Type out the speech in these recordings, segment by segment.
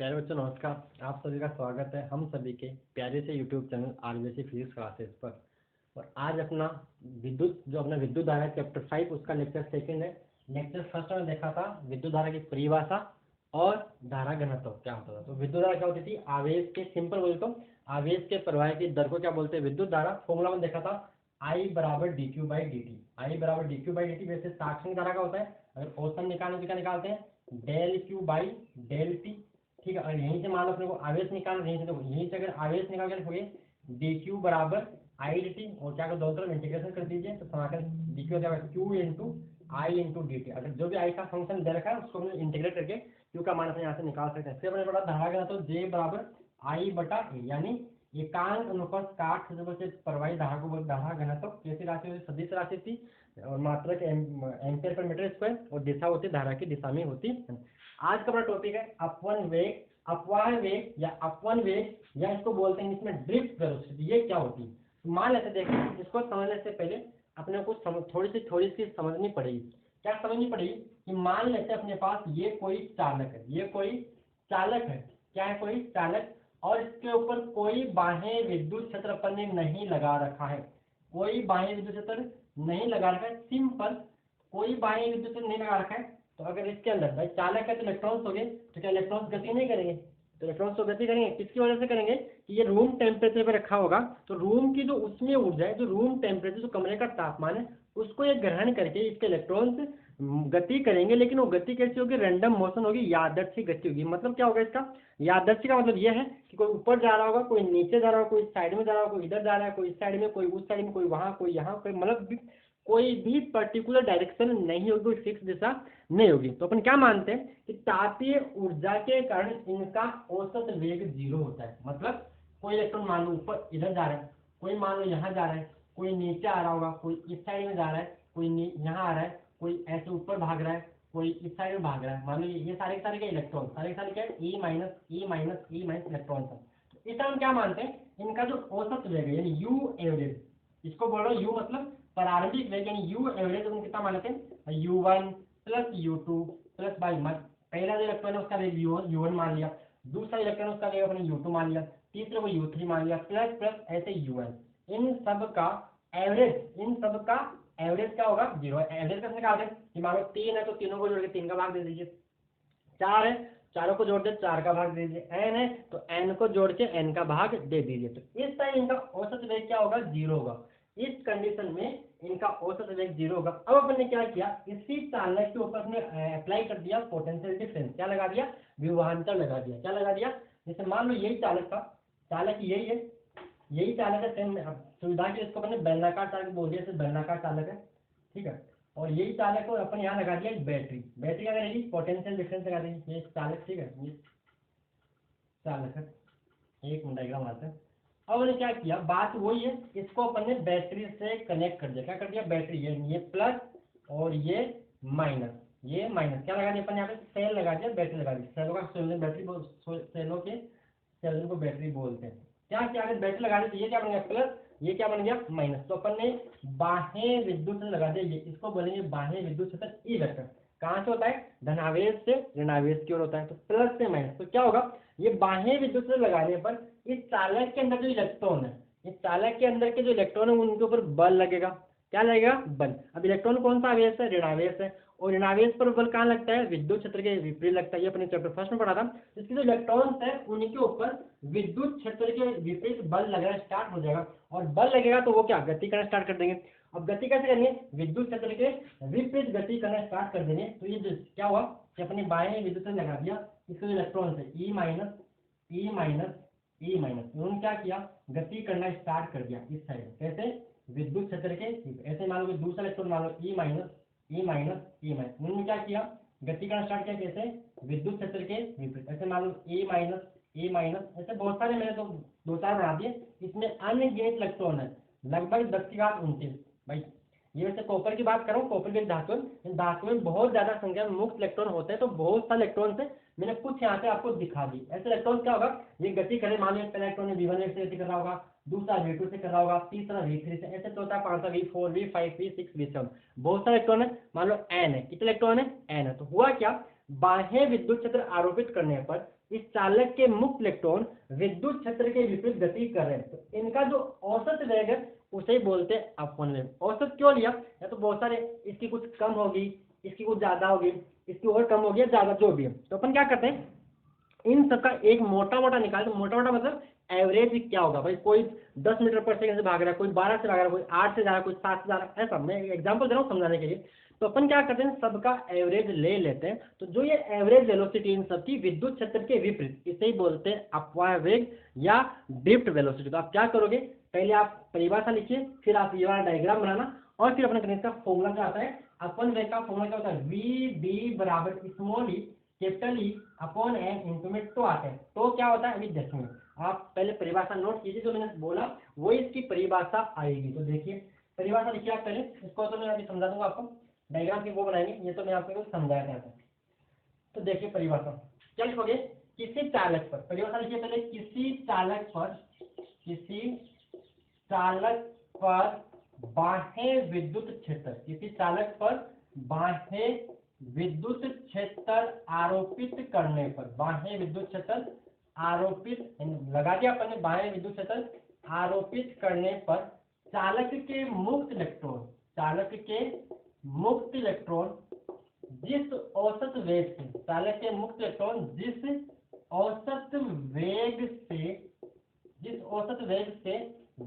प्यारे बच्चों नमस्कार। आप सभी का स्वागत है हम सभी के प्यारे से YouTube channel RBSC physics classes पर। और आज अपना विद्युत धारा चैप्टर 5 उसका लेक्चर सेकंड है। लेक्चर फर्स्ट में देखा था विद्युत धारा की परिभाषा और धारा घनत्व क्या होता था। तो विद्युत धारा क्या होती थी, आवेश के सिंपल बोले तो आवेश के प्रवाह की दर को क्या बोलते हैं, विद्युत धारा। फॉर्मूला में देखा था I बराबर D Q by D T. I बराबर D Q by D T. वैसे तात्क्षणिक धारा का होता है, अगर औसत निकालने तो क्या निकालते हैं, del q by del t. ठीक है, और यहीं से मान लो अपने को आवेश निकालना, यहीं से तो यहीं से अगर आवेश निकाल के लिखोगे डी क्यू बराबर आई डी टी, और क्या कर दोनों तरफ इंटीग्रेशन कर दीजिए तो समाकल डी क्यू हो जाएगा क्यू इंटू आई इंटू डी टी। अगर जो भी आई का फंक्शन दे रखा है उसको हमने इंटीग्रेट करके क्यू का मान अपने यहाँ से निकाल सकते हैं। फिर अपने पढ़ा धारा का तो जे बराबर आई बटा ए, यानी एकांक अनुपात काट क्षेत्रफल से प्रवाही धारा को धारा घनत्व कैसी राशि होती, सदिश राशि थी, और मात्रक एम्पियर पर मीटर स्क्वायर, और दिशा होती धारा की दिशा में होती है। आज का अपना टॉपिक है अपवन वेग, अपवाह वेग या अपवन वेग, या इसको बोलते हैं इसमें ड्रिफ्ट वेलोसिटी। ये क्या होती है, तो मान लेते देखिए, इसको समझने से पहले अपने को थोड़ी सी समझनी पड़ेगी। क्या समझनी पड़ेगी कि मान लेते अपने पास ये कोई चालक है, ये कोई चालक है, क्या है, कोई चालक, और इसके ऊपर कोई बाह्य विद्युत क्षेत्र अपन ने नहीं लगा रखा है, कोई बाह्य विद्युत क्षेत्र नहीं लगा रखा है, सिंपल कोई बाह्य विद्युत क्षेत्र नहीं लगा रखा है। तो अगर इसके अंदर भाई चालक है तो इलेक्ट्रॉन्स हो गए, तो क्या इलेक्ट्रॉन्स गति नहीं करेंगे, तो इलेक्ट्रॉन्स तो गति करेंगे। किसकी वजह से करेंगे कि ये रूम टेम्परेचर पे रखा होगा, तो रूम की जो उसमें ऊर्जा है, जो रूम टेम्परेचर, जो कमरे का तापमान है, उसको ये ग्रहण करके इसके इलेक्ट्रॉन्स गति करेंगे। लेकिन वो गति कैसी होगी, रैंडम मोशन होगी, यादृच्छिक गति होगी। मतलब क्या होगा इसका, यादृच्छिक का मतलब ये है कि कोई ऊपर जा रहा होगा, कोई नीचे जा रहा होगा, कोई साइड में जा रहा होगा, कोई इधर जा रहा है, कोई इस साइड में, कोई उस साइड में, कोई वहां, कोई यहाँ, कोई मतलब कोई भी पर्टिकुलर डायरेक्शन नहीं होगी, कोई फिक्स दिशा नहीं होगी। तो अपन क्या मानते हैं कि तापीय ऊर्जा के कारण इनका औसत वेग 0 होता है। मतलब कोई इलेक्ट्रॉन मान लो ऊपर इधर जा रहा है, कोई मान लो यहाँ जा रहा है, कोई नीचे आ रहा होगा, कोई इस साइड में जा रहा है, कोई यहाँ आ रहा है, कोई ऐसे ऊपर भाग रहा है, कोई इस साइड में भाग रहा है। मान लो ये सारे के सारे क्या इलेक्ट्रॉन, सारे के सारे क्या है, E minus E minus E minus electron है। तो इसे हम क्या मानते हैं, इनका जो औसत वेग है यानी यू एवरेज, इसको बोल रहा हूँ यू मतलब प्रारंभिक वेग, यानी यू एवरेज हम कितना मान लेते हैं, U1 plus U2 plus by मत। पहला जो इलेक्ट्रॉन है उसका वेग U1 मान लिया, दूसरा इलेक्ट्रॉन उसका वेग अपने U2 मान लिया, तीसरे को U3 मान लिया, प्लस प्लस ऐसे UN। इन सब का एवरेज क्या होगा, 0। एवरेज कैसे निकालते हैं कि मान लो 3 है तो तीनों को जोड़ के 3 का भाग दे दीजिए, 4 है चारों को जोड़ दे 4 का भाग दे दीजिए, n है तो n को जोड़ के n का भाग दे दीजिए। तो इस टाइम इनका औसत वेग क्या होगा, 0 होगा। इस कंडीशन में इनका औसत वेग 0 होगा। अब अपन ने क्या किया, इसी चालक के ऊपर अपने अप्लाई कर दिया पोटेंशियल डिफरेंस, क्या लगा दिया, विभवांतर लगा दिया। क्या लगा दिया, जैसे मान लो यही चालक था, चालक यही है, यही चालक है, सेम सुविधा के इसको अपने बेलनाकार चालक बोल दिया, बेलनाकार चालक है, ठीक है। और यही चालक को अपन यहाँ लगा दिया बैटरी, बैटरी क्या करेगी, पोटेंशियल डिफरेंस लगा देगी। ये चालक, ठीक है, ये चालक है, एक मिनट डायग्राम आते हैं। अब उन्होंने क्या किया, बात वही है, इसको अपन ने बैटरी से कनेक्ट कर दिया। क्या कर दिया, बैटरी, ये प्लस और ये माइनस, ये माइनस क्या लगा दिया अपन यहाँ पे, सेल लगा दिया, बैटरी लगा दी। सेलों का बैटरी, सेलों के सेल को बैटरी बोलते हैं। क्या किया, अगर बैटरी लगा दी तो ये क्या बन गया प्लस, ये क्या बन गया माइनस। तो अपन ने बाह्य विद्युत क्षेत्र लगा दिया, ये इसको बोलेंगे बाह्य विद्युत क्षेत्र ई वेक्टर। कहाँ से होता है, धनावेश से ऋणावेश की ओर होता है, तो प्लस से माइनस। तो क्या होगा, ये बाह्य विद्युत क्षेत्र लगाने पर इस चालक के अंदर जो इलेक्ट्रॉन है, इस चालक के अंदर के जो इलेक्ट्रॉन है उनके ऊपर बल लगेगा। क्या लगेगा, बल। अब इलेक्ट्रॉन कौन सा आवेश है, ऋणावेश है, और ऋणावेश पर बल कहाँ लगता है, विद्युत क्षेत्र के विपरीत लगता है। ये अपने चैप्टर फर्स्ट में पढ़ा था। इसके जो इलेक्ट्रॉन्स है उनके ऊपर विद्युत क्षेत्र के विपरीत बल लगना स्टार्ट हो जाएगा, और बल लगेगा तो वो क्या, गति करना स्टार्ट कर देंगे। अब गति कैसे करेंगे, विद्युत क्षेत्र के विपरीत गति करना स्टार्ट कर देंगे। तो ये जो क्या हुआ कि अपने बाह्य विद्युत क्षेत्र लगा दिया, इसके जो इलेक्ट्रॉन्स है E minus E minus E minus, उन्होंने क्या किया, गति करना स्टार्ट कर दिया इस साइड। कैसे, विद्युत क्षेत्र के ऐसे मान लो दूसरा इलेक्ट्रॉन मान लो E minus E minus E minus, उन्होंने क्या किया, गति करना स्टार्ट किया। कैसे, विद्युत क्षेत्र के विपरीत। ऐसे मान लो ई माइनस ई माइनस, ऐसे बहुत सारे मैंने तो 2-4 बना दिए। इसमें अनगिनत इलेक्ट्रॉन है, लगभग 10⁻29 भाई। ये वैसे कॉपर की बात करूँ, कॉपर के धातु, इन धातु में बहुत ज्यादा संख्या में मुक्त इलेक्ट्रॉन होते हैं, तो बहुत सारे इलेक्ट्रॉन से मैंने कुछ यहाँ पे आपको दिखा दी। ऐसे इलेक्ट्रॉन क्या होगा, ये गति करे, मान लो पहला इलेक्ट्रॉन V1 से गति कर रहा होगा, दूसरा V2 से कर रहा होगा, तीसरा V3 से, ऐसे चौथा पांचवा V4 V5 V6 V7, बहुत सारे इलेक्ट्रॉन है। मान लो n है, कितने इलेक्ट्रॉन है, n है। तो हुआ क्या, बाह्य विद्युत क्षेत्र आरोपित करने पर इस चालक के मुक्त इलेक्ट्रॉन विद्युत क्षेत्र के विपरीत गति कर रहे हैं। तो इनका जो औसत वेग है उसे ही बोलते हैं अपवन वेग। औसत क्यों लिया? या तो बहुत सारे, इसकी कुछ कम होगी, इसकी कुछ ज्यादा होगी, इसकी और कम होगी, ज्यादा जो भी है। तो अपन क्या करते हैं, इन सबका एक मोटा मोटा निकाल। तो मोटा मोटा मतलब एवरेज क्या होगा भाई, कोई 10 मीटर पर सेकंड से भाग रहा है, कोई 12 से भाग रहा है, कोई 8 से जा रहा है, कोई 7 से जा रहा है, ऐसा मैं एग्जांपल दे रहा हूँ समझाने के लिए। तो अपन क्या करते हैं, सबका एवरेज ले लेते हैं। तो जो ये एवरेज वेलोसिटी इन सबकी विद्युत क्षेत्र के विपरीत, इसे ही बोलते हैं अपवाय वेग या ड्रिफ्ट वेलोसिटी। तो आप क्या करोगे, पहले आप परिभाषा लिखिए, फिर आप ये वाला डायग्राम बनाना, और फिर अपने गणित का फॉर्मूला क्या आता है, अपन वेग का फॉर्मूला क्या होता है, वी डी बराबर small e capital E upon n into में टो आता है। तो क्या होता है अभी देखेंगे। आप पहले परिभाषा नोट कीजिए, जो मैंने बोला वो इसकी परिभाषा आएगी। तो देखिए परिभाषा लिखिए आप पहले, इसको तो मैं अभी समझा दूंगा आपको, डायग्राम की वो बनाएंगे, ये तो मैं आपको समझाया था। तो देखिए परिभाषा क्या लिखोगे, किसी चालक पर, परिभाषा लिखिए पहले, किसी चालक पर बाह्य विद्युत क्षेत्र, किसी चालक पर बाह्य विद्युत क्षेत्र आरोपित करने पर, बाह्य विद्युत क्षेत्र आरोपित लगा दिया अपन ने, बाह्य विद्युत क्षेत्र आरोपित करने पर चालक के मुक्त इलेक्ट्रॉन जिस औसत वेग से, चालक के मुक्त इलेक्ट्रॉन जिस औसत वेग से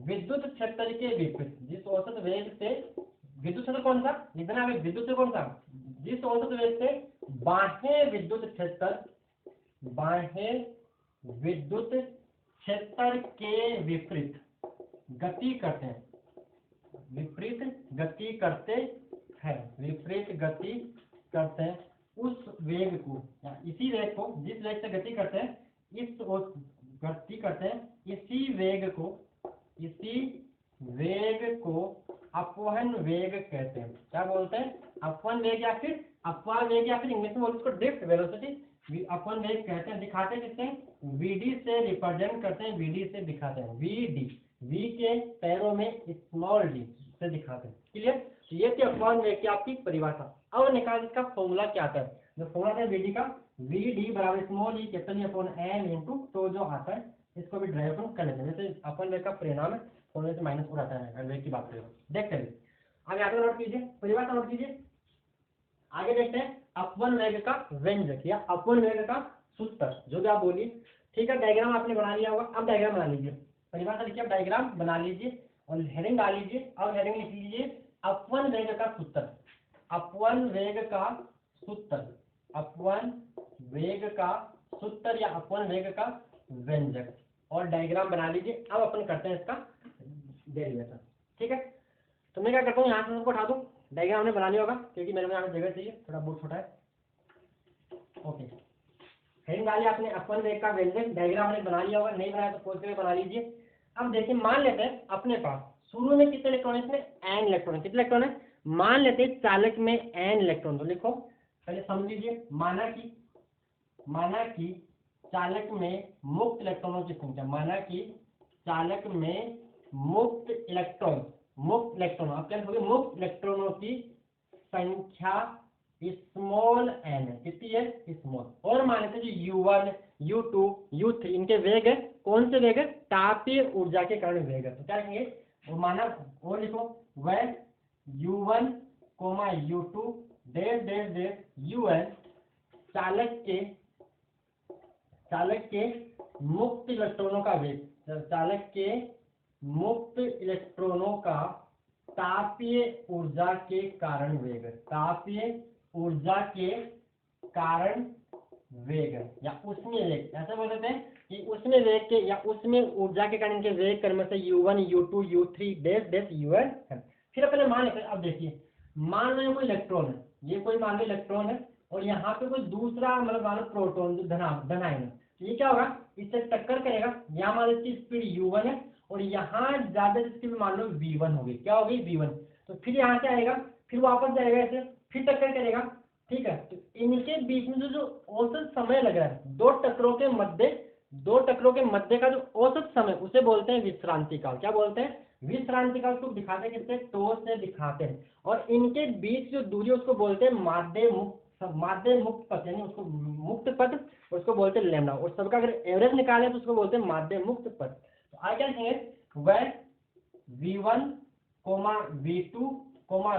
विद्युत क्षेत्र के विपरीत, जिस औसत वेग से विद्युत क्षेत्र कौन सा लिखना है, विद्युत क्षेत्र कौन सा, जिस औसत वेग से बाह्य विद्युत क्षेत्र के विपरीत गति करते हैं, उस वेग को, या इसी वेग को, जिस वेग से गति करते हैं, इसी वेग को अपवहन वेग कहते हैं। क्या बोलते हैं, अपवहन वेग या फिर अपवाह वेग, या फिर इंग्लिश में बोलते हैं इसको ड्रिफ्ट वेलोसिटी। अपवहन वेग कहते हैं। दिखाते किससे हैं, वीडी से रिप्रेजेंट करते हैं, वीडी से दिखाते हैं, वीडी, वी के पैरों में स्मॉल डी से दिखाते हैं। क्लियर? तो ये थी अपवहन वेग की आपकी परिभाषा। अब निकाल इसका फॉर्मूला क्या आता है, जो फॉर्मूला है वीडी का, वी डी बराबर small e capital E upon n into तो जो आता है, इसको भी ड्राइव कर लेते हैं। जैसे अपवहन वेग का परिणाम है, फॉर्मूले से माइनस हो जाता है वेग की बात करें। देखते हैं आगे, आगे नोट कीजिए, परिभाषा नोट कीजिए। आगे देखते हैं अपवन वेग का व्यंजक या अपवन वेग का सूत्र, जो भी आप बोलिए। ठीक है, डायग्राम आपने बना लिया होगा, अब डायग्राम बना लीजिए, परिभाषा लिखिए, अब डायग्राम बना लीजिए और हेडिंग डाल लीजिए। अब हेडिंग लिख लीजिए अपवन वेग का सूत्र, अपवन वेग का सूत्र या अपवन वेग का व्यंजक, और डायग्राम बना लीजिए। अब अपन करते हैं इसका डेरिवेशन। ठीक है, तो मैं क्या करता हूँ, यहाँ से सबको उठा दूँ, डायग्राम हमने बना लिया होगा, क्योंकि मेरे को यहाँ जगह चाहिए, थोड़ा बहुत छोटा है। ओके, हेडिंग डाली आपने अपवन वेग का व्यंजक, डायग्राम हमने बना लिया होगा, नहीं बनाया तो खोज करके बना लीजिए। अब देखिए, मान लेते हैं अपने पास शुरू में कितने इलेक्ट्रॉन है, इसमें एन इलेक्ट्रॉन, कितने इलेक्ट्रॉन है, मान लेते हैं चालक में एन इलेक्ट्रॉन। तो लिखो पहले समझ लीजिए, माना कि चालक में मुक्त इलेक्ट्रॉनों की संख्या, माना कि चालक में मुक्त इलेक्ट्रॉन आप क्या लिखोगे, मुक्त इलेक्ट्रॉनों की संख्या स्मॉल एन है, कितनी है, स्मॉल। और मान लेते हैं जो U1, U2, U3 इनके वेग है, कौन से वेग है, तापीय ऊर्जा के कारण वेग है। तो क्या लिखेंगे, वो माना, और लिखो वह U1, U2 dash dash dash UN चालक के मुक्त इलेक्ट्रॉनों का वेग, चालक के मुक्त इलेक्ट्रॉनों का तापीय ऊर्जा के कारण वेग, तापीय ऊर्जा के कारण वेग या उसमें वेग, ऐसा बोल देते हैं कि उसमें वेग के या उसमें ऊर्जा के कारण के वेग क्रम से U1, U2, U3 dash dash UN है। फिर अपने मान लेते हैं, अब देखिए, मान लो कोई इलेक्ट्रॉन है, ये कोई मान लो इलेक्ट्रॉन है, और यहाँ पे कोई दूसरा मतलब मान लो प्रोटॉन जो धनायन है, तो ये क्या होगा, इससे टक्कर करेगा। यहाँ मान लो इसकी स्पीड U1 है, और यहाँ ज्यादा स्पीड मान लो V1 होगी, क्या होगी, V1। तो फिर यहाँ से आएगा, फिर वापस जाएगा ऐसे, फिर टक्कर करेगा। ठीक है, तो इनके बीच में जो औसत समय लग रहा है, दो टक्करों के मध्य का जो औसत समय, उसे बोलते हैं विश्रांति काल। क्या बोलते हैं, विश्रांति काल। उसको दिखाते हैं किससे, टो से दिखाते हैं। और इनके बीच जो दूरी उसको बोलते हैं माध्य मुक्त सब माध्य मुक्त पथ, यानी उसको मुक्त पथ उसको बोलते हैं लैम्डा, और सबका अगर एवरेज निकाले तो उसको बोलते हैं माध्य मुक्त पथ। तो आगे क्या लिखेंगे, वह V1, V2,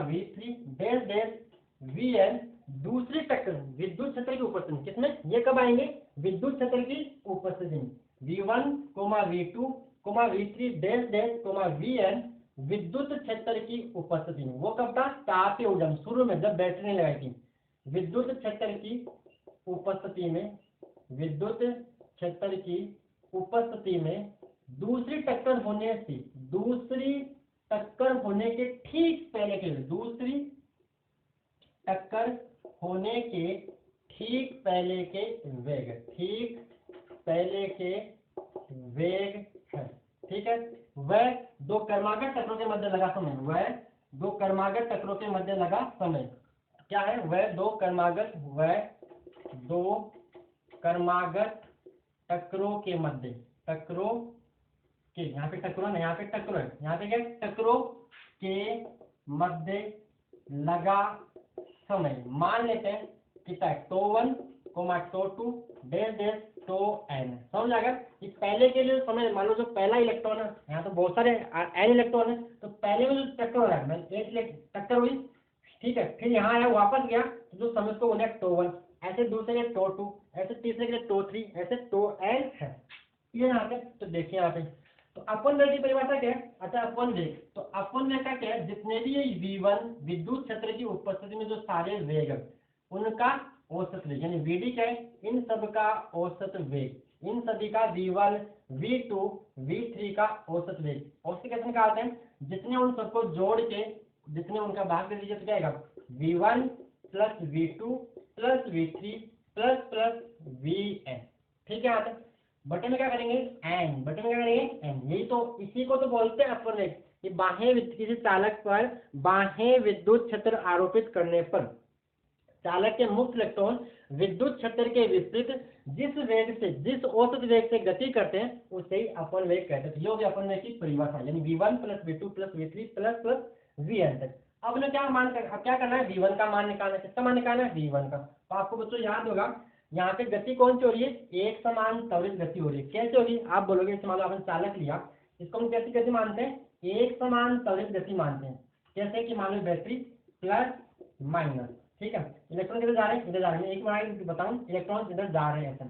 V3 dash dash Vn दूसरी टक्कर विद्युत क्षेत्र की उपस्थिति, किसमें, ये कब आएंगे, विद्युत क्षेत्र की उपस्थिति में। V1, V2, V3 dash dash Vn विद्युत क्षेत्र की उपस्थिति में। वो कब था, तापीय ऊर्जा में, शुरू में जब बैटरी नहीं लगाई थी। विद्युत क्षेत्र की उपस्थिति में, विद्युत क्षेत्र की उपस्थिति में दूसरी टक्कर होने से, दूसरी टक्कर होने के ठीक पहले के, दूसरी टक्कर होने के ठीक पहले के वेग, ठीक पहले के वेग है, ठीक है। वह दो कर्मागत टक्करों के मध्य लगा समय, वह दो कर्मागत टक्करों के मध्य लगा समय क्या है, वह दो कर्मागत टक्करों के मध्य, टक्करों के, यहाँ पे टक्करों नहीं, यहाँ पे टक्करों है, यहाँ पे क्या, टक्करों के मध्य लगा समय। मान लेते हैं कितना है, tau 1, tau 2 dash dash tau n, समझ आएगा। कि पहले के लिए समय, मान लो जो पहला इलेक्ट्रॉन है, यहाँ तो बहुत सारे n इलेक्ट्रॉन है, तो पहले में जो टक्कर हो रहा है, एक टक्कर हुई, ठीक है, फिर यहाँ आया वापस गया, तो जो समय उसको बोले टो 1, ऐसे दूसरे के टो 2, ऐसे तीसरे के टो 3, ऐसे टो n है, ये यहाँ पे। तो देखिए यहाँ पे, तो अपन वेग की परिभाषा क्या है, अच्छा अपन वेग, तो अपन वेग का क्या है, जितने भी ये V1 विद्युत क्षेत्र की उपस्थिति में जो सारे वेग है उनका औसत वेग, यानी Vd क्या है, इन सब का औसत वेग, इन सभी का V1, V2, V3 का औसत वेग। औसत कैसे निकालते हैं, जितने उन सबको जोड़ के जितने उनका भाग दे दीजिए तो क्या आएगा, V1 plus V2 plus V3 plus Vn, ठीक है। यहाँ पे बटे में क्या करेंगे, एन, बटे में क्या करेंगे, एन, यही तो, इसी को तो बोलते हैं अपर वेग। कि बाह्य किसी चालक पर बाह्य विद्युत क्षेत्र आरोपित करने पर चालक के मुक्त इलेक्ट्रॉन विद्युत क्षेत्र के विपरीत जिस वेग से, जिस औसत वेग से गति करते हैं उसे ही अपन वेग कहते हैं। ये हो गया अपन वेग की परिभाषा, यानी V1 plus V2 plus V3 plus Vn तक। अब ने क्या मान कर, अब क्या करना है, V1 का मान निकालना है, किसका मान निकालना है, V1 का। तो आपको बच्चों याद होगा, यहाँ पे गति कौन सी हो रही है, एक समान त्वरित गति हो रही है। कैसे होगी, आप बोलोगे, इस मान लो आपने चालक लिया, इसको हम कैसी गति मानते हैं, एक समान त्वरित गति मानते हैं। जैसे कि मान लो बैटरी प्लस माइनस, ठीक है, इलेक्ट्रॉन किधर जा रहे हैं, इधर जा रहे हैं, एक बार बताऊं, इलेक्ट्रॉन इधर जा रहे हैं ऐसा।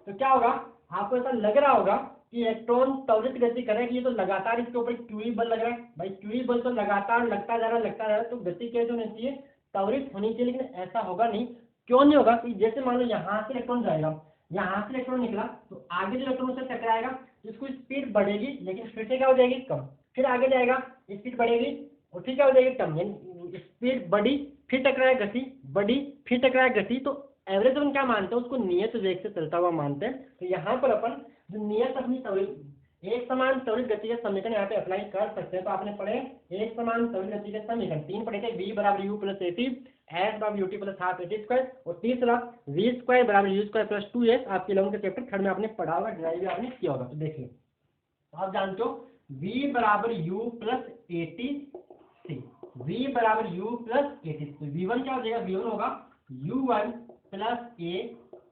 तो क्या होगा, आपको ऐसा लग रहा होगा कि इलेक्ट्रॉन त्वरित गति करेगा, ये तो लगातार इसके ऊपर क्यूई बल लग रहा है। भाई क्यूई बल तो लगातार लगता जा रहा है, तो गति कैसे होनी चाहिए, त्वरित होनी चाहिए। लेकिन ऐसा होगा नहीं, क्यों नहीं होगा, कि जैसे मान लो यहाँ से इलेक्ट्रॉन जाएगा, यहाँ से इलेक्ट्रॉन निकला, तो आगे जो इलेक्ट्रॉन से टकराएगा तो इसको स्पीड बढ़ेगी, लेकिन फिर से क्या हो जाएगी, कम, फिर आगे जाएगा स्पीड बढ़ेगी और फिर क्या हो जाएगी, कम, यानी स्पीड बढ़ी फिर टकराए गति बढ़ी फिर टकराए गति। तो एवरेज अपन क्या मानते हैं, उसको नियत वेग से चलता हुआ मानते हैं। तो यहाँ पर अपन जो नियत अपनी त्वरित, एक समान त्वरित गति के समीकरण यहाँ पे अप्लाई कर सकते हैं। तो आपने पढ़े एक समान त्वरित गति के समीकरण, 3 पढ़े थे, V बराबर U प्लस AT, S बराबर UT plus half AT square, और तीसरा V स्क्वायर बराबर U स्क्वायर प्लस 2S आपके लोगों के चैप्टर 3 में आपने पढ़ा होगा, ड्राइव भी आपने किया होगा। तो देखिए आप जानते हो V बराबर U plus AT C, V बराबर U प्लस AT, तो V1 क्या हो जाएगा, V1 होगा U1 प्लस A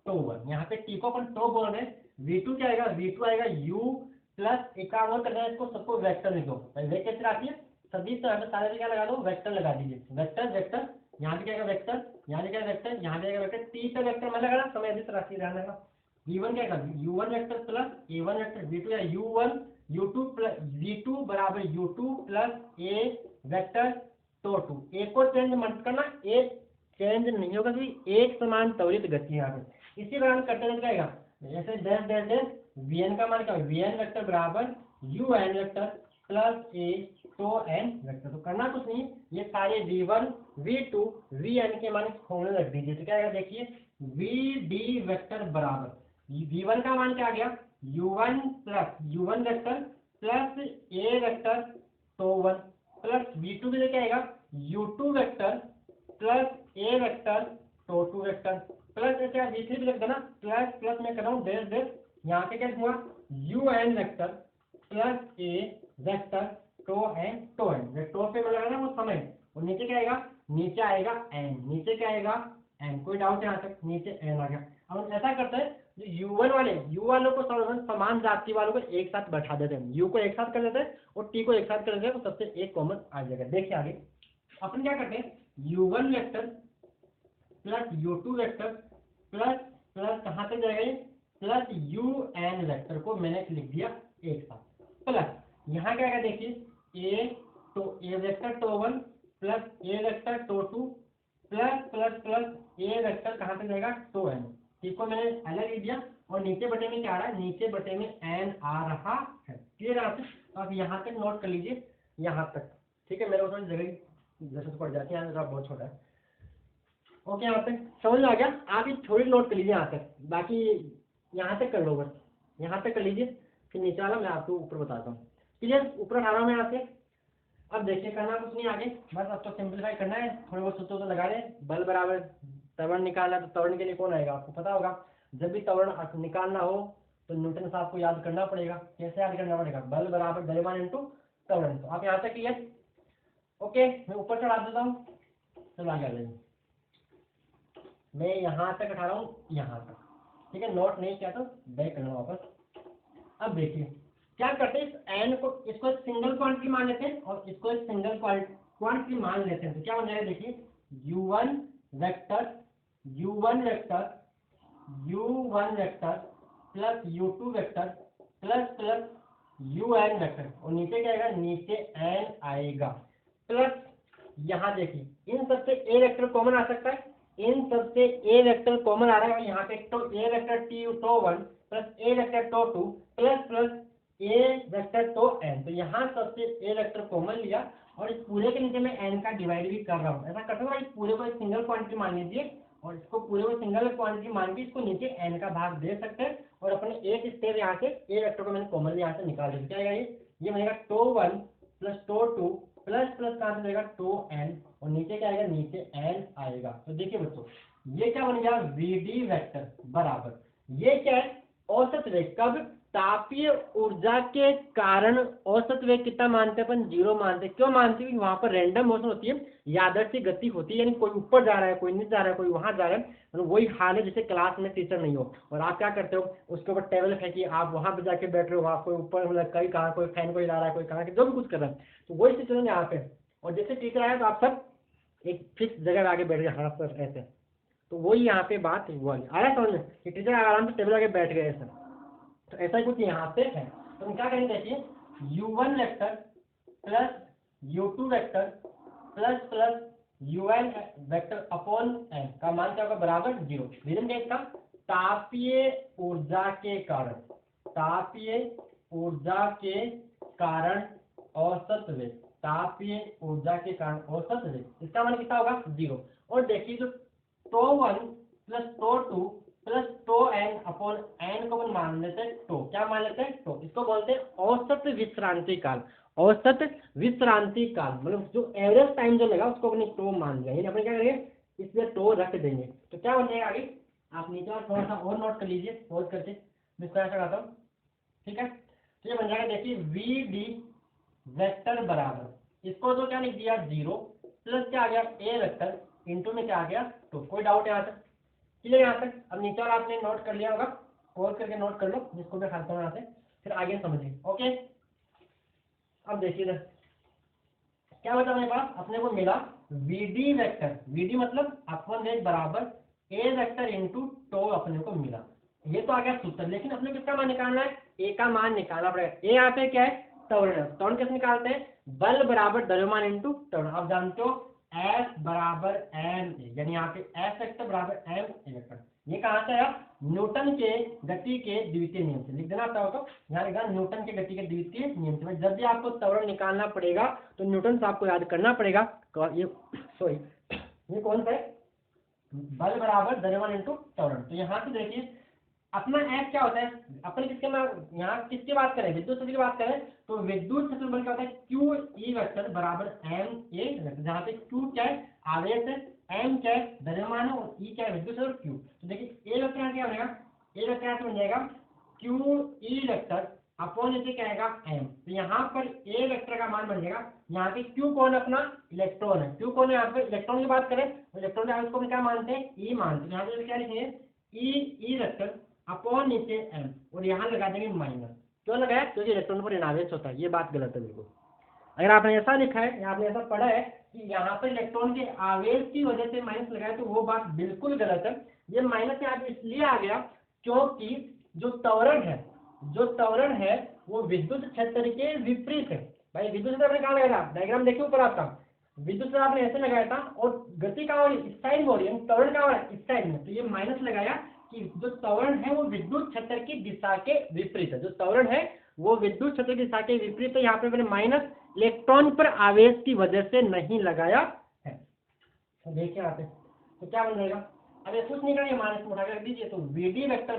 टो 1, यहाँ पे T को अपन टो बोल रहे हैं। V2 क्या आएगा, V2 आएगा U प्लस एक काम और करना है, इसको सबको वेक्टर लिख दो। वेक्टर कैसे आती है, सभी तरह सारे पे क्या लगा दो, वेक्टर लगा दीजिए, वेक्टर वेक्टर, यहाँ पे क्या आएगा वेक्टर, यहाँ पे क्या आएगा वेक्टर, यहाँ पे आएगा वेक्टर, T पे वेक्टर मैं लगा रहा, समय अधिक राशि ध्यान रखना। V1 क्या आएगा, U1 vector plus A1 vector, V2 या U1 U2 प्लस V2 बराबर U2 plus A vector tau 2, एक को चेंज मत करना, एक चेंज नहीं होगा, क्योंकि एक समान त्वरित गति यहाँ पे। इसी प्रकार करते रहना जाएगा, जैसे डैश डैश डैश Vn का मान क्या है, Vn वेक्टर बराबर Un vector plus A tau n vector. तो करना कुछ नहीं, ये सारे V1 V2 Vn के मान फॉर्मूले रख दीजिए। तो क्या आएगा, देखिए Vd वेक्टर बराबर V1 का मान क्या आ गया, U1 plus U1 vector plus A vector tau 1 plus V2 भी क्या आएगा, U2 vector plus A vector tau 2 vector plus ऐसे V3 भी लिख देना, प्लस प्लस मैं कर रहा हूँ डैश डैश, यहाँ पे क्या हुआ Un vector plus A vector tau n, tau पे मैं लगा ना वो समय, और नीचे क्या आएगा, नीचे आएगा n, नीचे क्या आएगा एन, कोई डाउट यहाँ तक? नीचे एन आ गया। अब हम ऐसा करते हैं, जो U1 वाले, U वालों को समान जाति वालों को एक साथ बैठा देते हैं, U को एक साथ कर देते हैं और T को एक साथ कर देते हैं, तो सबसे एक कॉमन आ जाएगा। देखिए आगे अपन क्या करते हैं, U1 vector plus U2 vector plus plus कहाँ तक जाएगा ये, प्लस UN वेक्टर को मैंने लिख दिया एक साथ, प्लस यहाँ क्या आएगा देखिए, ए तो ए वेक्टर तो 1 प्लस ए वेक्टर तो 2 प्लस प्लस प्लस ए वेक्टर कहाँ तक जाएगा तो एन। ठीक को मैंने अलग लिख दिया और नीचे बटे में क्या आ रहा है, नीचे बटे में एन आ रहा है। क्लियर है आपसे? तो आप यहाँ तक नोट कर लीजिए, यहाँ तक। ठीक है, मेरे को थोड़ी जगह जरूरत पड़ जाती है, यहाँ मेरा बहुत छोटा है। ओके, यहाँ तक समझ में आ गया? आप ये थोड़ी नोट कर लीजिए यहाँ तक, बाकी यहाँ तक कर लो, बस यहाँ तक कर लीजिए, फिर नीचे वाला मैं आपको ऊपर बताता हूँ। क्लियर? ऊपर उठा रहा हूँ मैं यहाँ से। अब देखिए करना कुछ नहीं आगे, बस अब तो सिंप्लीफाई करना है, थोड़े बहुत सूत्र तो लगा लें। बल बराबर त्वरण निकालना, तो त्वरण के लिए कौन आएगा आपको पता होगा। जब भी त्वरण निकालना हो तो न्यूटन से आपको याद करना पड़ेगा। कैसे याद करना पड़ेगा, बल बराबर द्रव्यमान इंटू त्वरण। तो आप यहाँ तक क्लियर? ओके, मैं ऊपर चढ़ा देता हूँ, चलो आगे आ जाइए। मैं यहाँ तक उठा रहा हूँ, यहाँ तक। ठीक है, नोट नहीं किया तो बैक करना वापस। अब देखिए क्या करते हैं, इस एन को, इसको एक सिंगल क्वांटिटी मान लेते हैं और इसको एक सिंगल क्वांटिटी मान लेते हैं। तो क्या बन जाएगा देखिए, U1 vector U1 vector U1 vector plus U2 vector plus plus UN vector, और नीचे क्या आएगा, नीचे एन आएगा, प्लस यहाँ देखिए इन सबसे ए वेक्टर कॉमन आ सकता है, इन सबसे ए वेक्टर कॉमन आ रहा है, और यहाँ पे तो ए वेक्टर तो 1 प्लस ए वेक्टर तो 2 प्लस प्लस ए वेक्टर तो एन। तो यहाँ सबसे ए वेक्टर कॉमन लिया और इस पूरे के नीचे मैं एन का डिवाइड भी कर रहा हूँ। ऐसा करते हैं, इस पूरे को एक सिंगल क्वांटिटी मान लीजिए और इसको पूरे को सिंगल क्वांटिटी मान के इसको नीचे एन का भाग दे सकते हैं, और अपने एक स्टेप यहाँ से ए वेक्टर को मैंने कॉमन यहाँ से निकाल दिया। क्या आएगा ये बनेगा तो 1 प्लस तो 2 प्लस प्लस कहाँ से जाएगा तो एन, और नीचे क्या आएगा, नीचे एन आएगा। तो देखिए बच्चों, ये क्या बन गया, वीडी वेक्टर बराबर, ये क्या है, औसत वेग। कब, तापीय ऊर्जा के कारण औसत वेग कितना मानते हैं अपन, 0 मानते हैं। क्यों मानते हैं, वहां पर रैंडम मोशन होती है, यादृच्छिक गति होती है, यानी कोई ऊपर जा रहा है, कोई नीचे जा रहा है, कोई वहां जा रहा है। मतलब वही हाल है जैसे क्लास में टीचर नहीं हो और आप क्या करते हो, उसके ऊपर टेबल फेंकी, आप वहां पे जाके बैठ रहे हो, वहां कोई ऊपर मतलब कहीं कहाँ कोई फैन को हिला रहा है, कोई कहाँ जो भी कुछ कर रहा है, तो वही सिचुएशन यहाँ पे। और जैसे टीचर आया तो आप सब एक फिक्स जगह पे आके बैठ गए, हाँ सर ऐसे। तो वही यहाँ पे बात हुआ, आया समझ में कि टीचर आराम से टेबल आके बैठ गए सर। तो ऐसा ही कुछ यहाँ पे है। तो हम क्या करेंगे देखिए, U1 vector plus U2 vector plus plus UN vector upon n का मान क्या होगा, बराबर 0। रीजन क्या इसका, तापीय ऊर्जा के कारण, तापीय ऊर्जा के कारण औसत वेग, तापीय ऊर्जा के कारण औसत वेग, इसका मान कितना होगा 0। और देखिए जो तो 1 प्लस तो 2 प्लस तो एन अपॉन एन को मान लेते हैं तो, क्या मान लेते हैं तो, इसको बोलते हैं औसत विश्रांति काल। औसत विश्रांति काल मतलब जो एवरेज टाइम जो लगा उसको अपने तो मान लिया, यानी अपन क्या करेंगे, इसमें तो रख देंगे। तो क्या बन जाएगा आगे, आप नीचे और थोड़ा सा और नोट कर लीजिए, पॉज करके मैं इसको ऐसा करता हूँ। ठीक है, तो ये बन जाएगा देखिए, वी डी वेक्टर बराबर, इसको तो क्या लिख दिया 0 प्लस क्या आ गया ए वेक्टर इंटू में क्या आ गया तो। कोई डाउट यहाँ तक क्लियर? यहाँ तक अब नीचे वाला आपने नोट कर लिया होगा, पॉज करके नोट कर लो, जिसको मैं खाता हूँ यहाँ से, फिर आगे समझिए। ओके, अब देखिए इधर क्या बचा मेरे पास, अपने को मिला वीडी वेक्टर, वीडी मतलब अपवन वेग बराबर ए वेक्टर इंटू तो अपने को मिला। ये तो आ गया सूत्र, लेकिन अपने किसका मान निकालना है, ए का मान निकालना पड़ेगा। ए यहाँ पे क्या है, त्वरण। त्वरण कैसे निकालते हैं, बल बराबर द्रव्यमान इंटू त्वरण। आप जानते हो एस बराबर एम ए, यानी यहाँ पे एस वेक्टर बराबर एम ए वेक्टर। ये कहाँ से आया, न्यूटन के गति के द्वितीय नियम से। लिख देना आता हो तो यहाँ लिखा न्यूटन के गति के द्वितीय नियम से। जब भी आपको त्वरण निकालना पड़ेगा तो न्यूटन से आपको याद करना पड़ेगा। ये सॉरी, ये कौन सा है, बल बराबर द्रव्यमान इंटू त्वरण। तो यहाँ से देखिए अपना एफ क्या होता है, अपन किसके में यहाँ किसकी बात करें, विद्युत क्षेत्र की बात करें तो विद्युत क्षेत्र बल क्या होता है, क्यू ई वेक्टर बराबर एम ए वेक्टर, जहाँ पे क्यू क्या है आवेश है, एम क्या है द्रव्यमान है, और ई क्या है विद्युत क्षेत्र क्यू। तो देखिए ए वेक्टर क्या बनेगा, ए वेक्टर यहाँ से बन जाएगा क्यू ई वेक्टर अपॉन नीचे क्या आएगा m। तो यहाँ पर a वेक्टर का मान बन जाएगा, यहाँ पे q कौन अपना इलेक्ट्रॉन है, q कौन है यहाँ पे इलेक्ट्रॉन की बात करें तो इलेक्ट्रॉन के आवेश को हम क्या मानते हैं e मानते हैं। यहाँ पे क्या लिखेंगे e वेक्टर अपॉन नीचे m और यहाँ लगा देंगे माइनस। क्यों लगाया, क्योंकि इलेक्ट्रॉन पर ऋणावेश होता है, ये बात गलत है बिल्कुल। अगर आपने ऐसा लिखा है या आपने ऐसा पढ़ा है कि यहाँ पर इलेक्ट्रॉन के आवेश की वजह से माइनस लगाया तो वो बात बिल्कुल गलत है। ये माइनस यहाँ पे इसलिए आ गया क्योंकि जो त्वरण है वो विद्युत क्षेत्र के विपरीत है। भाई विद्युत क्षेत्र आपने कहाँ लगाया था, डायग्राम देखिए ऊपर आपका, विद्युत क्षेत्र आपने ऐसे लगाया था और गति का इस साइड में हो रही है, त्वरण का इस साइड में, तो ये माइनस लगाया कि जो त्वरण है वो विद्युत क्षेत्र की दिशा के विपरीत है, जो त्वरण है वो विद्युत क्षेत्र की दिशा के विपरीत है। यहाँ पे मैंने माइनस इलेक्ट्रॉन पर आवेश की वजह से नहीं लगाया है। तो देखिए यहाँ पे तो क्या बन जाएगा, अरे कुछ नहीं करेंगे, माइनस उठा कर दीजिए तो VD वेक्टर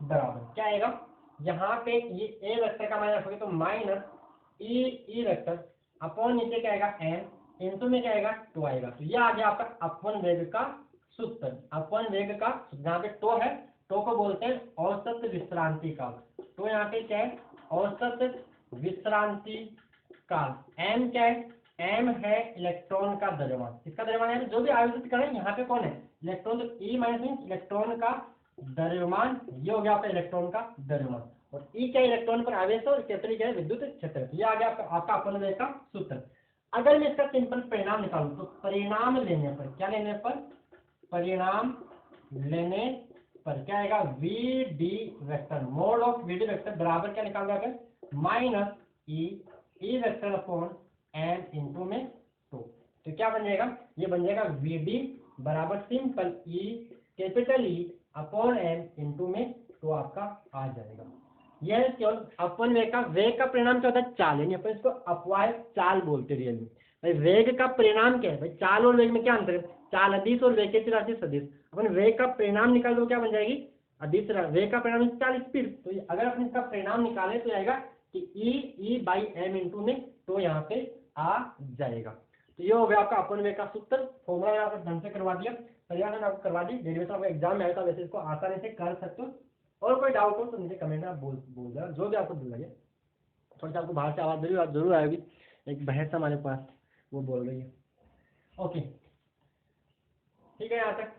बराबर क्या आएगा, यहाँ पे ये a वेक्टर का मान रखोगे तो माइनस ई वेक्टर अपॉन नीचे क्या आएगा m इंटू में क्या आएगा टो आएगा। तो ये आ गया आपका अपवन वेग का सूत्र। अपवन वेग का जहाँ पे टो है, टो को बोलते हैं औसत विश्रांति काल। तो यहाँ पे क्या है औसत विश्रांति काल। m क्या है, m है इलेक्ट्रॉन का द्रव्यमान, इसका द्रव्यमान है जो भी आयोजित करें यहाँ पे कौन है इलेक्ट्रॉन, तो e माइनस मीन इलेक्ट्रॉन का द्रव्यमान, ये हो गया आपका इलेक्ट्रॉन का द्रव्यमान, और E क्या इलेक्ट्रॉन पर आवेश और क्षेत्र क्या है विद्युत क्षेत्र। ये आ गया आपका अपवन वेग का सूत्र। अगर मैं इसका सिंपल परिणाम निकालूं तो परिणाम लेने पर क्या लेने पर, परिणाम लेने पर क्या आएगा VD vector mode of VD vector बराबर क्या निकाल जाएगा minus E vector upon m into में टू। तो क्या बन जाएगा, ये बन जाएगा VD बराबर simple E capital E upon m into में टू आपका आ जाएगा। यह केवल अपवन वेग का परिणाम क्या होता है चाल, यानी अपन इसको अपवाय चाल बोलते हैं रियल में। भाई वेग का परिणाम क्या है, भाई चाल और वेग में क्या अंतर है, चाल अदिश और वेग की राशि सदिश। अपन वेग का परिणाम निकाल दो क्या बन जाएगी अदिश, वेग का परिणाम चाल स्पीड। तो अगर अपन इसका परिणाम निकाले तो आएगा कि ई बाई एम इंटू में तो यहाँ पे आ जाएगा। तो ये हो गया आपका अपवन वेग का सूत्र। फॉर्मूला यहाँ पर ढंग से करवा दिया, परिणाम आपको करवा दी, डेरिवेशन आपका एग्जाम में आया था, वैसे इसको आसानी से कर सकते हो। और कोई डाउट हो तो मुझे कमेंट में बोल देना, जो भी आपको लगे। थोड़ी सी आपको बाहर से आवाज़ जरूर आएगी, एक बहस हमारे पास वो बोल रही है। ओके ठीक है यहाँ तक।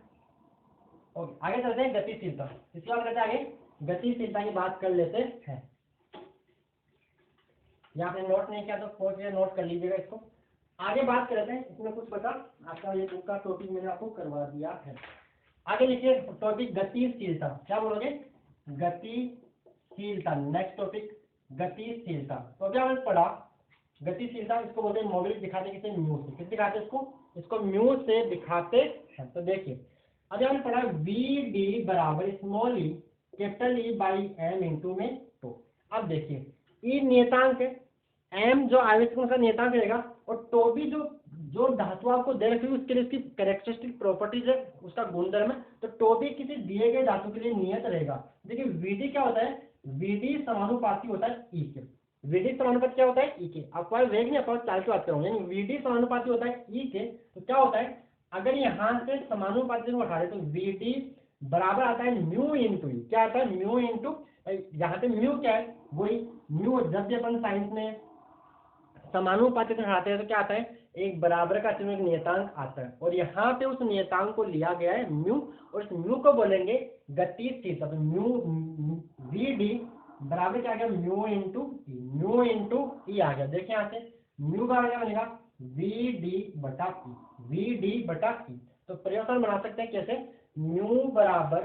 ओके आगे चलते हैं गतिशीलता। इसके बाद कहते हैं आगे गतिशीलता की बात कर लेते हैं। या आपने नोट नहीं किया तो फोन पे नोट कर लीजिएगा इसको। आगे बात कर लेते हैं, इसमें कुछ पता आपका ये बुक का टॉपिक मैंने आपको करवा दिया है। आगे लिखिए टॉपिक गतिशीलता, क्या बोलोगे गतिशीलता। नेक्स्ट टॉपिक गतिशीलता। तो अभी हमने पढ़ा गतिशीलता, इसको बोलते हैं मोबिलिटी दिखाते किसे म्यू से, किस दिखाते इसको म्यू से दिखाते हैं। तो देखिए अभी हमने पढ़ा VD बराबर small e capital E by m into में टू। अब देखिए E नियतांक है, m जो आवेश का नियतांक रहेगा, और टो भी जो धातु आपको दे रखी है उसके लिए इसकी कैरेक्टरिस्टिक प्रॉपर्टीज है, उसका गुणधर्म है। तो टो भी किसी दिए गए धातु के लिए नियत रहेगा। देखिए VD क्या होता है, VD समानुपाती होता है E के। VD समानुपाती क्या होता है E के, अपवाय वेग नहीं अपवाय चाल की बात करूंगा, यानी VD समानुपाती होता है E के। तो क्या होता है अगर यहाँ से समानुपाती को हटा दे तो VD बराबर आता है म्यू इंटू ई। क्या आता है म्यू इंटू, यहाँ पे म्यू क्या है वही म्यू, जब भी अपन साइंस में समानुपाती को हटाते हैं तो क्या आता है एक बराबर का चिन्ह, एक नियतांक आता है, और यहाँ पे उस नियतांक को लिया गया है म्यू, और इस म्यू को बोलेंगे गतिशीलता। तो म्यू VD बराबर क्या आ गया म्यू इंटू ई आ गया। देखिए यहाँ से म्यू का क्या बनेगा VD बटा ई। तो प्रयोजन बना सकते हैं कैसे, म्यू बराबर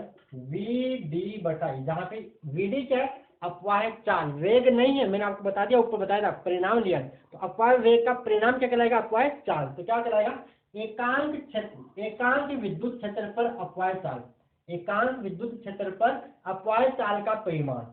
VD बटा ई, जहाँ पे VD क्या है अपवाय चाल, वेग नहीं है, मैंने आपको बता दिया ऊपर बताया था, परिणाम लिया है। तो अपवाय वेग का परिणाम क्या कहलाएगा अपवाय चाल। तो क्या कहलाएगा एकांक विद्युत क्षेत्र पर अपवाय चाल, एकांक विद्युत क्षेत्र पर अपवाय चाल का परिमाण,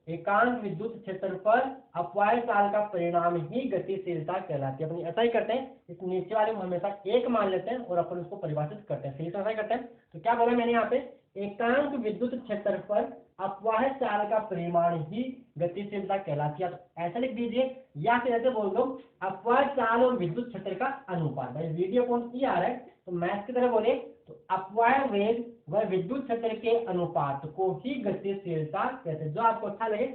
एकांक विद्युत क्षेत्र पर अपवाय चाल का परिणाम ही गतिशीलता कहलाती है। अपन ऐसा ही करते हैं, इस नीचे वाले को हमेशा एक मान लेते हैं और अपन उसको परिभाषित करते हैं, ऐसा ही करते हैं। तो क्या बोला मैंने यहाँ पे एकांक विद्युत क्षेत्र पर अपवाय चाल का परिमाण ही गतिशीलता कहलाती है। तो ऐसा लिख दीजिए, या फिर ऐसे बोल दो अपवाय चाल और विद्युत क्षेत्र का अनुपात। भाई VD अपॉन E आ रहा है, तो मैथ की तरह बोले तो अपवाय वेग वह विद्युत क्षेत्र के अनुपात को ही गतिशीलता कहते हैं। जो आपको अच्छा लगे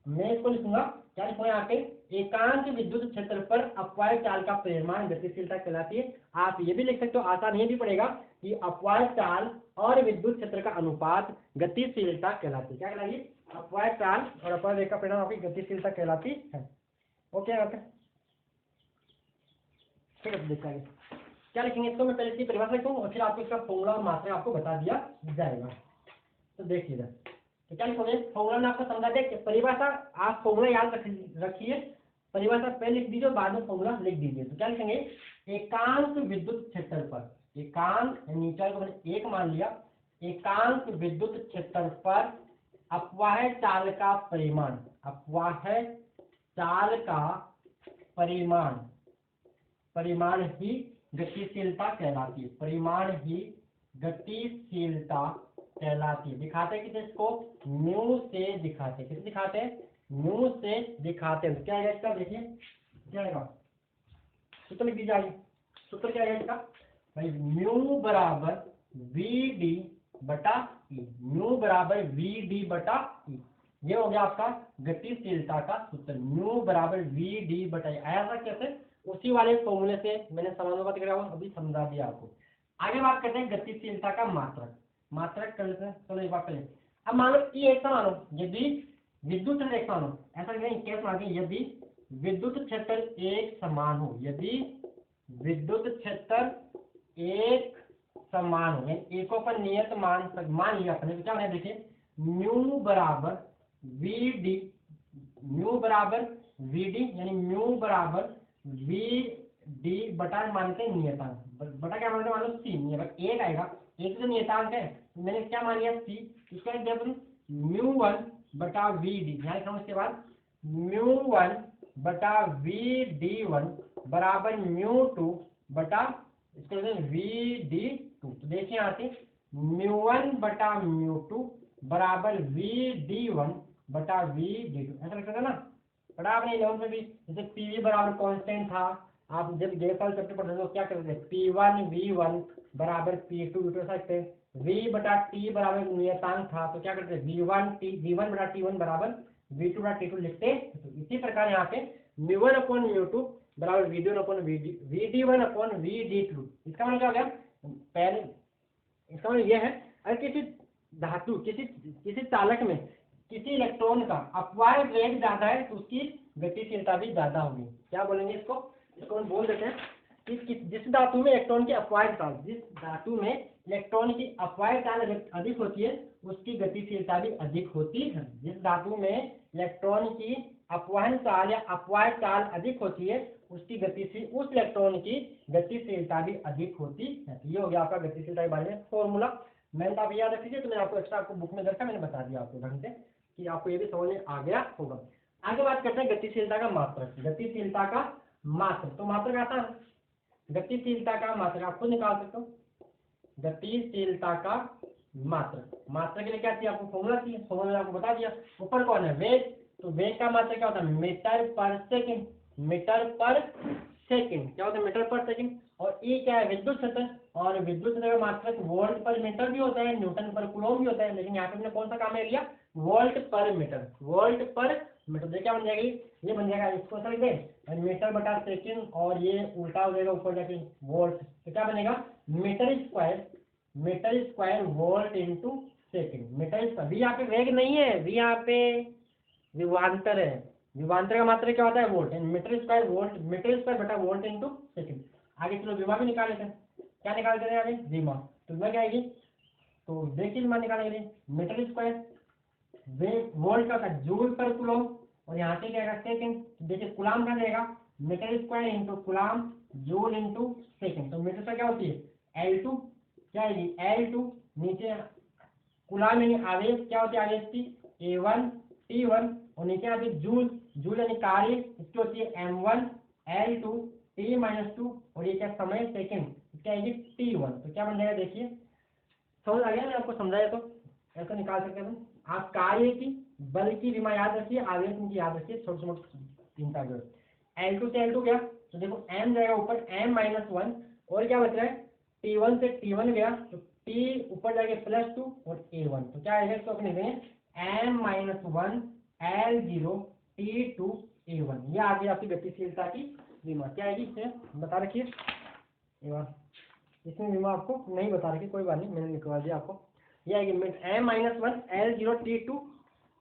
मैं इसको लिखूंगा, क्या लिखूंगा यहाँ पे, एकांक विद्युत क्षेत्र पर अपवाय चाल का परिमाण गतिशीलता कहलाती है। आप ये भी लिख सकते हो, आसान ये भी पड़ेगा कि अपवाय चाल और विद्युत क्षेत्र का अनुपात गतिशीलता कहलाती है। क्या कहलाती है? अपवाय चाल और अपवाय वेग का परिमाण आपकी गतिशीलता कहलाती है। ओके ओके, फिर देखा क्या लिखेंगे इसको, मैं पहले इसकी परिभाषा लिखूँ और फिर आपको इसका फॉर्मूला और मात्रा आपको बता दिया जाएगा। तो देखिए तो क्या लिखोगे, फॉर्मूला में आपको समझा दे, परिभाषा आप फॉर्मूला याद रखिए, परिभाषा पहले लिख दीजिए बाद में फॉर्मूला लिख दीजिए। तो क्या लिखेंगे, एकांक विद्युत क्षेत्र पर, एकांक नीचे को मैंने एक मान लिया, एकांक विद्युत क्षेत्र पर अपवाह चाल का परिमाण, अपवाह चाल का परिमाण, परिमाण ही गतिशीलता कहलाती है, परिमाण ही गतिशीलता कहलाती है। दिखाते हैं किसे इसको, म्यू से दिखाते हैं, किसे दिखाते हैं, म्यू से दिखाते हैं। क्या है इसका, देखिए क्या है, सूत्र लिख दीजिए आगे, सूत्र क्या है इसका भाई, म्यू बराबर वी डी बटा ई, म्यू बराबर वी डी बटा ई, ये हो गया आपका गतिशीलता का सूत्र, म्यू बराबर वी डी बटा ई। आया था कैसे, उसी वाले फॉर्मूले से मैंने समानुपात करके अभी समझा दिया आपको। आगे बात करते हैं गतिशीलता का मात्रक, मात्रक कर लेते हैं। चलो एक बात करें, अब मान लो ई एक सा मानो, यदि विद्युत क्षेत्र एक मानो, ऐसा नहीं कैसे मानो, यदि विद्युत क्षेत्र एक समान हो, यदि विद्युत क्षेत्र एक समान हो, यानी एकों पर नियत मान लिया अपने, तो क्या होना है देखिए, म्यू बराबर वी डी, म्यू बराबर वी डी यानी म्यू बराबर वी डी बटा मानते हैं नियतांक, बटा क्या मानते हैं, मान लो सी, एक आएगा, एक तो नियतांक है, मैंने क्या मान लिया सी, इसका एग्जाम्पल म्यू वन बटा वी डी, ध्यान रखना, उसके बाद म्यू वन बटा वी डी वन बराबर म्यू टू बटा इसको वी डी टू। तो देखिए यहाँ से म्यू वन बटा म्यू टू बराबर वी डी वन बटा वी डी टू, ऐसा लिखा था ना, पढ़ा आपने 11 में भी, जैसे पीवी बराबर कांस्टेंट था, आप जब गैस वाले चैप्टर पढ़ते हो क्या करते थे, P1 V1 बराबर P2 V2 सकते हैं, V बटा T बराबर नियतांक था, तो क्या करते V1 V1 बटा T1 बराबर V2 बटा T2 लिखते। तो इसी प्रकार यहाँ पे म्यू1 अपॉन म्यू2 बराबर V1 upon VD1 upon VD2। इसका मतलब क्या हो गया, पहले इसका मतलब यह है, अगर किसी धातु किसी चालक में किसी इलेक्ट्रॉन का अपवाय वेग ज्यादा है तो उसकी गतिशीलता भी ज्यादा होगी। क्या बोलेंगे इसको, इसको हम बोल देते हैं कि जिस धातु में इलेक्ट्रॉन की अपवाय चाल, जिस धातु में इलेक्ट्रॉन की अपवाय चाल अधिक होती है उसकी गतिशीलता भी अधिक होती है। जिस धातु में इलेक्ट्रॉन की अपवहन चाल या अपवाय चाल अधिक होती है उसकी उस इलेक्ट्रॉन की गतिशीलता भी अधिक होती है। ये हो गया आपका गतिशीलता के बारे में फॉर्मूला। मैंने तो आप याद रख लीजिए, तो मैंने आपको एक्स्ट्रा आपको बुक में दरकार मैंने बता दिया आपको ढंग से कि आपको ये भी समझ में आ गया होगा। आगे बात करते हैं गतिशीलता का मात्रक, गतिशीलता का मात्रक। तो मात्रक आता है, गतिशीलता का मात्रक आप खुद निकाल सकते हो, गतिशीलता का मात्रक, मात्रक के लिए क्या चाहिए आपको, फॉर्मूला चाहिए, फॉर्मूला आपको बता दिया। ऊपर कौन है, वेग, तो वेग का मात्रक क्या होता है, मीटर पर सेकंड, मीटर पर सेकंड, क्या होता है मीटर पर सेकंड। और ई क्या है, विद्युत क्षेत्र, और विद्युत क्षेत्र का मात्रक वोल्ट पर मीटर भी होता है, न्यूटन पर कूलम भी होता है, लेकिन यहाँ पे हमने कौन सा काम ले लिया, वोल्ट पर मीटर, वोल्ट पर मीटर। देखिए क्या बन जाएगी, ये बन जाएगा, इसको समझ गए, मीटर बटा सेकंड, और ये उल्टा हो जाएगा ऊपर जाके वोल्ट, तो क्या बनेगा, metre square volt into second, metre square. भी यहाँ पे वेग नहीं है, भी यहाँ पे विभवांतर है, विभवांतर का मात्रक क्या होता है, volt, metre square volt, metre square बटा वोल्ट इंटू सेकंड। आगे चलो विमा भी निकाल लेते हैं, क्या निकाल देते हैं आगे, विमा, तो विमा क्या आएगी, तो देखिए विमा निकालेंगे, मीटर स्क्वायर वोल्ट का जूल पर कूलम, और यहाँ से क्या आएगा सेकंड, देखिए कूलम का देगा, metre square into coulomb joule into second. तो मीटर से क्या होती है L2, क्या आएगी L2, नीचे कूलम यानी आवेश, क्या होती है आवेश की A1 T1, और नीचे आती है जूल, जूल यानी कार्य, इसकी होती है M1 L2 T-2, और ये क्या समय सेकंड, क्या आएगी T1। तो क्या बन जाएगा, देखिए समझ आ गया, मैं आपको समझाया तो ऐसा निकाल सकते हैं। आप कार्य की बल की विमा याद रखिए, आवेश की याद रखिए, छोटे छोटे चिंता करो। L2 से L2 गया, तो देखो M जाएगा ऊपर M-1, और क्या बच रहा है T1 से T1 गया, तो टी ऊपर जाके +2 और A1, तो क्या आएगा इसको अपने देंगे M-1 L0 T2 A1। ये आ गई आपकी गतिशीलता की विमा। क्या आएगी इसमें बता रखिए, ये बात इसमें विमा आपको नहीं बता रखी, कोई बात नहीं, मैंने लिखवा दिया आपको। ये आएगी M-1 L0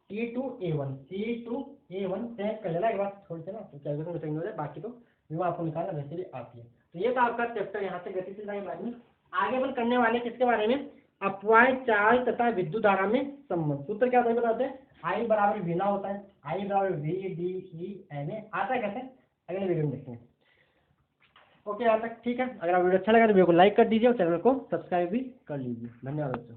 T2 A1 C2 A1 check कर लेना एक बार थोड़ी सी ना, तो कैलकुलेशन में चेंज हो जाए, बाकी तो विमा आपको निकालना वैसे भी आती है। तो ये था आपका चैप्टर यहाँ से गतिशीलता के बारे में। आगे अपन करने वाले किसके बारे में, अपवाय चार्ज तथा विद्युत धारा में संबंध। सूत्र क्या होता है बताते हैं, I बराबर V ना होता है, I बराबर VDE आता है कैसे, अगले वीडियो में देखेंगे। ओके यहाँ तक ठीक है। अगर आप वीडियो अच्छा लगा तो वीडियो को लाइक कर दीजिए और चैनल को सब्सक्राइब भी कर लीजिए। धन्यवाद दोस्तों।